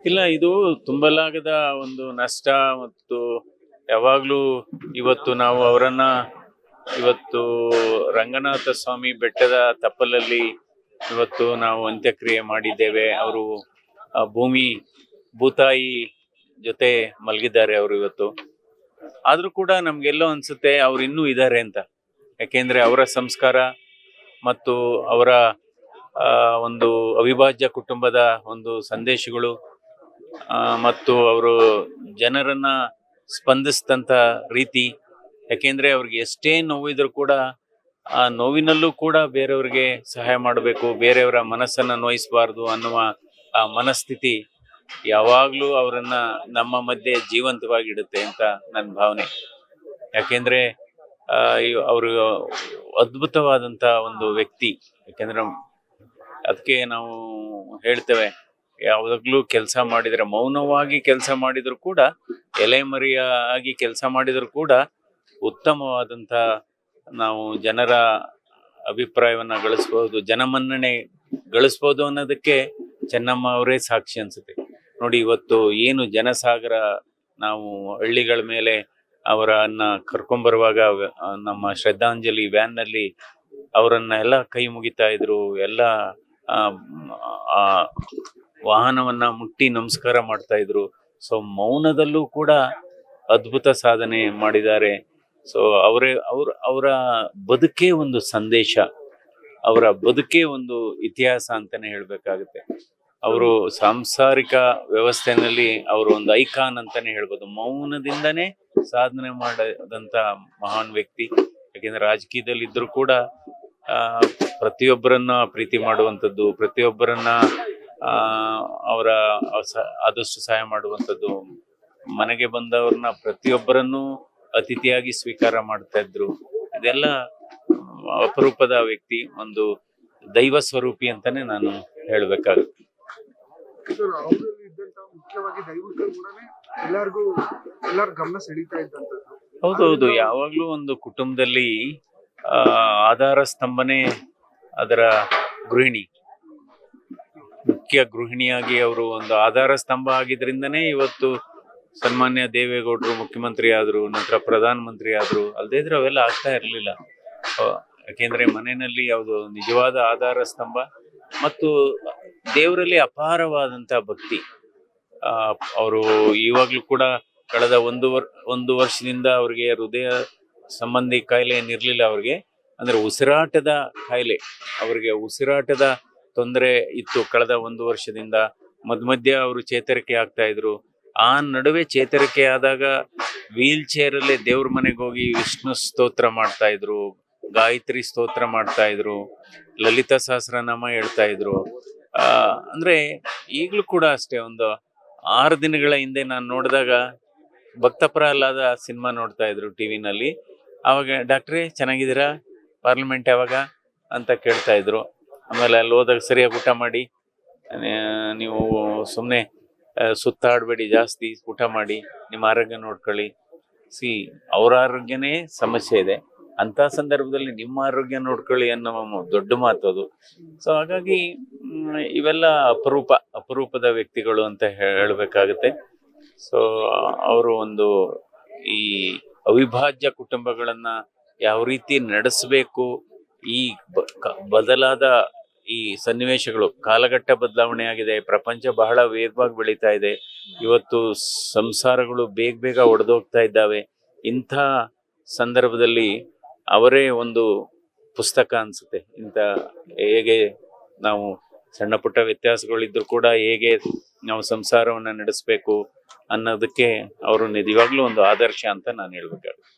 ಇಲ್ಲ, ಇದು ತುಂಬಲಾಗದ ಒಂದು ನಷ್ಟ. ಮತ್ತು ಯಾವಾಗ್ಲೂ ಇವತ್ತು ನಾವು ಅವರನ್ನ ಇವತ್ತು ರಂಗನಾಥ ಸ್ವಾಮಿ ಬೆಟ್ಟದ ತಪ್ಪಲಲ್ಲಿ ಇವತ್ತು ನಾವು ಅಂತ್ಯಕ್ರಿಯೆ ಮಾಡಿದ್ದೇವೆ. ಅವರು ಭೂಮಿ ಭೂತಾಯಿ ಜೊತೆ ಮಲಗಿದ್ದಾರೆ ಅವರು ಇವತ್ತು. ಆದ್ರೂ ಕೂಡ ನಮ್ಗೆಲ್ಲೋ ಅನ್ಸುತ್ತೆ ಅವ್ರು ಇನ್ನೂ ಇದ್ದಾರೆ ಅಂತ. ಯಾಕೆಂದ್ರೆ ಅವರ ಸಂಸ್ಕಾರ ಮತ್ತು ಅವರ ಒಂದು ಅವಿಭಾಜ್ಯ ಕುಟುಂಬದ ಒಂದು ಸಂದೇಶಗಳು ಮತ್ತು ಅವರು ಜನರನ್ನ ಸ್ಪಂದಿಸಿದಂಥ ರೀತಿ. ಯಾಕೆಂದ್ರೆ ಅವ್ರಿಗೆ ಎಷ್ಟೇ ನೋವಿದ್ರು ಕೂಡ ಆ ನೋವಿನಲ್ಲೂ ಕೂಡ ಬೇರೆಯವ್ರಿಗೆ ಸಹಾಯ ಮಾಡಬೇಕು, ಬೇರೆಯವರ ಮನಸ್ಸನ್ನ ನೋಯಿಸಬಾರ್ದು ಅನ್ನುವ ಆ ಮನಸ್ಥಿತಿ ಯಾವಾಗ್ಲೂ ಅವರನ್ನ ನಮ್ಮ ಮಧ್ಯೆ ಜೀವಂತವಾಗಿಡುತ್ತೆ ಅಂತ ನನ್ನ ಭಾವನೆ. ಯಾಕೆಂದ್ರೆ ಅವರು ಅದ್ಭುತವಾದಂತ ಒಂದು ವ್ಯಕ್ತಿ. ಯಾಕೆಂದ್ರೆ ಅದಕ್ಕೆ ನಾವು ಹೇಳ್ತೇವೆ, ಯಾವಾಗ್ಲೂ ಕೆಲಸ ಮಾಡಿದ್ರೆ ಮೌನವಾಗಿ ಕೆಲಸ ಮಾಡಿದ್ರು ಕೂಡ, ಎಲೆಮರೆಯಾಗಿ ಕೆಲಸ ಮಾಡಿದ್ರು ಕೂಡ ಉತ್ತಮವಾದಂತ ನಾವು ಜನರ ಅಭಿಪ್ರಾಯವನ್ನ ಗಳಿಸ್ಬಹುದು, ಜನಮನ್ನಣೆ ಗಳಿಸ್ಬೋದು ಅನ್ನೋದಕ್ಕೆ ಚೆನ್ನಮ್ಮ ಅವರೇ ಸಾಕ್ಷಿ ಅನ್ಸುತ್ತೆ. ನೋಡಿ, ಇವತ್ತು ಏನು ಜನಸಾಗರ ನಾವು ಹಳ್ಳಿಗಳ ಮೇಲೆ ಅವರನ್ನ ಕರ್ಕೊಂಡ್ಬರುವಾಗ ನಮ್ಮ ಶ್ರದ್ಧಾಂಜಲಿ ವ್ಯಾನ್ನಲ್ಲಿ ಅವರನ್ನ ಎಲ್ಲ ಕೈ ಮುಗಿತಾ ಇದ್ರು, ಎಲ್ಲ ವಾಹನವನ್ನ ಮುಟ್ಟಿ ನಮಸ್ಕಾರ ಮಾಡ್ತಾ ಇದ್ರು. ಸೊ ಮೌನದಲ್ಲೂ ಕೂಡ ಅದ್ಭುತ ಸಾಧನೆ ಮಾಡಿದ್ದಾರೆ. ಸೊ ಅವರ ಬದುಕೇ ಒಂದು ಸಂದೇಶ, ಅವರ ಬದುಕೇ ಒಂದು ಇತಿಹಾಸ ಅಂತಾನೆ ಹೇಳ್ಬೇಕಾಗುತ್ತೆ. ಅವರು ಸಾಂಸಾರಿಕ ವ್ಯವಸ್ಥೆನಲ್ಲಿ ಅವರು ಒಂದು ಐಕಾನ್ ಅಂತಾನೆ ಹೇಳ್ಬೋದು. ಮೌನದಿಂದನೇ ಸಾಧನೆ ಮಾಡದಂತ ಮಹಾನ್ ವ್ಯಕ್ತಿ. ಯಾಕೆಂದ್ರೆ ರಾಜಕೀಯದಲ್ಲಿ ಇದ್ರು ಕೂಡ ಪ್ರತಿಯೊಬ್ಬರನ್ನ ಪ್ರೀತಿ ಮಾಡುವಂಥದ್ದು, ಪ್ರತಿಯೊಬ್ಬರನ್ನ ಅವರ ಆದಷ್ಟು ಸಹಾಯ ಮಾಡುವಂಥದ್ದು, ಮನೆಗೆ ಬಂದವ್ರನ್ನ ಪ್ರತಿಯೊಬ್ಬರನ್ನು ಅತಿಥಿಯಾಗಿ ಸ್ವೀಕಾರ ಮಾಡ್ತಾ ಇದ್ರು. ಇದೆಲ್ಲ ಅಪರೂಪದ ವ್ಯಕ್ತಿ, ಒಂದು ದೈವ ಸ್ವರೂಪಿ ಅಂತಾನೆ ನಾನು ಹೇಳ್ಬೇಕಾಗುತ್ತೆ. ಗಮನ ಸೆಳೀತಾ ಇದ್ದಂಥದ್ದು. ಹೌದೌದು, ಯಾವಾಗ್ಲೂ ಒಂದು ಕುಟುಂಬದಲ್ಲಿ ಆಧಾರ ಸ್ತಂಭನೆ ಅದರ ಗೃಹಿಣಿ, ಮುಖ್ಯ ಗೃಹಿಣಿಯಾಗಿ ಅವರು ಒಂದು ಆಧಾರ ಸ್ತಂಭ ಆಗಿದ್ರಿಂದನೇ ಇವತ್ತು ಸನ್ಮಾನ್ಯ ದೇವೇಗೌಡರು ಮುಖ್ಯಮಂತ್ರಿ ಆದ್ರು, ನಂತರ ಪ್ರಧಾನ ಮಂತ್ರಿ ಆದ್ರು. ಅಲ್ಲದೇ ಇದ್ರೆ ಅವೆಲ್ಲ ಆಗ್ತಾ ಇರ್ಲಿಲ್ಲ. ಯಾಕೆಂದ್ರೆ ಮನೆಯಲ್ಲಿ ಯಾವುದು ನಿಜವಾದ ಆಧಾರ ಸ್ತಂಭ ಮತ್ತು ದೇವರಲ್ಲಿ ಅಪಾರವಾದಂತ ಭಕ್ತಿ. ಅವರು ಇವಾಗ್ಲೂ ಕೂಡ ಕಳೆದ ಒಂದು ವರ್ಷದಿಂದ ಅವ್ರಿಗೆ ಹೃದಯ ಸಂಬಂಧಿ ಕಾಯಿಲೆ ಏನಿರ್ಲಿಲ್ಲ ಅವ್ರಿಗೆ, ಅಂದ್ರೆ ಉಸಿರಾಟದ ಕಾಯಿಲೆ, ಅವ್ರಿಗೆ ಉಸಿರಾಟದ ತೊಂದರೆ ಇತ್ತು ಕಳೆದ ಒಂದು ವರ್ಷದಿಂದ. ಮಧ್ಯ ಅವರು ಚೇತರಿಕೆ ಆಗ್ತಾ ಇದ್ರು. ಆ ನಡುವೆ ಚೇತರಿಕೆ ಆದಾಗ ವೀಲ್ ಚೇರ್ ಅಲ್ಲೇ ದೇವ್ರ ಮನೆಗೆ ಹೋಗಿ ವಿಷ್ಣು ಸ್ತೋತ್ರ ಮಾಡ್ತಾ ಇದ್ರು, ಗಾಯತ್ರಿ ಸ್ತೋತ್ರ ಮಾಡ್ತಾ ಇದ್ರು, ಲಲಿತಾ ಸಹಸ್ರನಾಮ ಹೇಳ್ತಾ ಇದ್ರು. ಅಂದ್ರೆ ಈಗಲೂ ಕೂಡ ಅಷ್ಟೇ. ಒಂದು 6 ದಿನಗಳ ಹಿಂದೆ ನಾನು ನೋಡಿದಾಗ ಭಕ್ತ ಪ್ರಹ್ಲಾದ ಸಿನಿಮಾ ನೋಡ್ತಾ ಇದ್ರು ಟಿವಿನಲ್ಲಿ. ಅವಾಗ ಡಾಕ್ಟ್ರೇ ಚೆನ್ನಾಗಿದ್ದೀರಾ, ಪಾರ್ಲಿಮೆಂಟ್ ಯಾವಾಗ ಅಂತ ಕೇಳ್ತಾ ಇದ್ರು. ಆಮೇಲೆ ಅಲ್ಲಿ ಹೋದಾಗ ಸರಿಯಾಗಿ ಊಟ ಮಾಡಿ, ನೀವು ಸುಮ್ಮನೆ ಸುತ್ತಾಡಬೇಡಿ, ಜಾಸ್ತಿ ಊಟ ಮಾಡಿ, ನಿಮ್ಮ ಆರೋಗ್ಯ ನೋಡ್ಕೊಳ್ಳಿ. ಅವ್ರ ಆರೋಗ್ಯನೇ ಸಮಸ್ಯೆ ಇದೆ, ಅಂತ ಸಂದರ್ಭದಲ್ಲಿ ನಿಮ್ಮ ಆರೋಗ್ಯ ನೋಡ್ಕೊಳ್ಳಿ ಅನ್ನೋ ದೊಡ್ಡ ಮಾತು ಅದು. ಸೊ ಹಾಗಾಗಿ ಇವೆಲ್ಲ ಅಪರೂಪದ ವ್ಯಕ್ತಿಗಳು ಅಂತ ಹೇಳ್ಬೇಕಾಗತ್ತೆ. ಸೊ ಅವರು ಒಂದು ಈ ಅವಿಭಾಜ್ಯ ಕುಟುಂಬಗಳನ್ನ ಯಾವ ರೀತಿ ನಡೆಸಬೇಕು, ಈ ಬದಲಾದ ಈ ಸನ್ನಿವೇಶಗಳು, ಕಾಲಘಟ್ಟ ಬದಲಾವಣೆ ಆಗಿದೆ, ಪ್ರಪಂಚ ಬಹಳ ವೇಗವಾಗಿ ಬೆಳೀತಾ ಇದೆ, ಇವತ್ತು ಸಂಸಾರಗಳು ಬೇಗ ಒಡೆದೋಗ್ತಾ ಇದ್ದಾವೆ. ಇಂಥ ಸಂದರ್ಭದಲ್ಲಿ ಅವರೇ ಒಂದು ಪುಸ್ತಕ ಅನ್ಸುತ್ತೆ. ಹೇಗೆ ನಾವು ಸಣ್ಣ ಪುಟ್ಟ ವ್ಯತ್ಯಾಸಗಳಿದ್ರು ಕೂಡ ಹೇಗೆ ನಾವು ಸಂಸಾರವನ್ನ ನಡೆಸಬೇಕು ಅನ್ನೋದಕ್ಕೆ ಅವರು ನಿಜವಾಗ್ಲೂ ಒಂದು ಆದರ್ಶ ಅಂತ ನಾನು ಹೇಳ್ಬೇಕಾಗುತ್ತೆ.